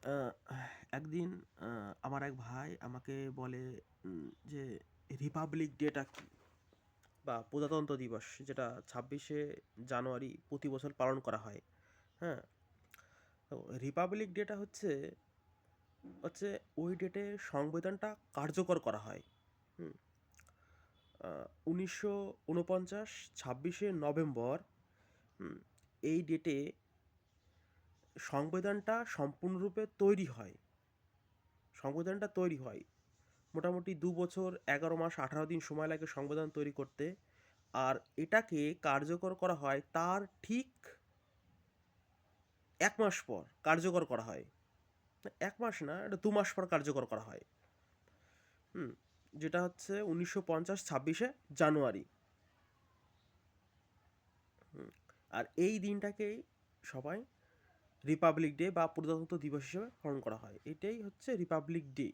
আহ, একদিন আমার এক ভাই আমাকে বলে যে রিপাবলিক ডেটা কি, বা প্রজাতন্ত্র দিবস, যেটা 26শে জানুয়ারি প্রতি বছর পালন করা হয়। হ্যাঁ, তো রিপাবলিক ডেটা হচ্ছে হচ্ছে ওই ডেটে সংবিধানটা কার্যকর করা হয়। হুম 1949 26শে নভেম্বর, হুম, এই ডেটে সংবিধানটা সম্পূর্ণরূপে তৈরি হয়। মোটামুটি 2 বছর 11 মাস 18 দিন সময় লাগে সংবিধান তৈরি করতে। আর এটাকে কার্যকর করা হয় তার ঠিক 1 মাস পর কার্যকর করা হয়। 1 মাস না, এটা 2 মাস পর কার্যকর করা হয়। হুম যেটা হচ্ছে 1950 26শে জানুয়ারি। হুম, আর এই দিনটাকেই সবাই রিপাবলিক ডে বা প্রজাতন্ত্র দিবস হিসেবে পালন করা হয়। এটাই হচ্ছে রিপাবলিক ডে।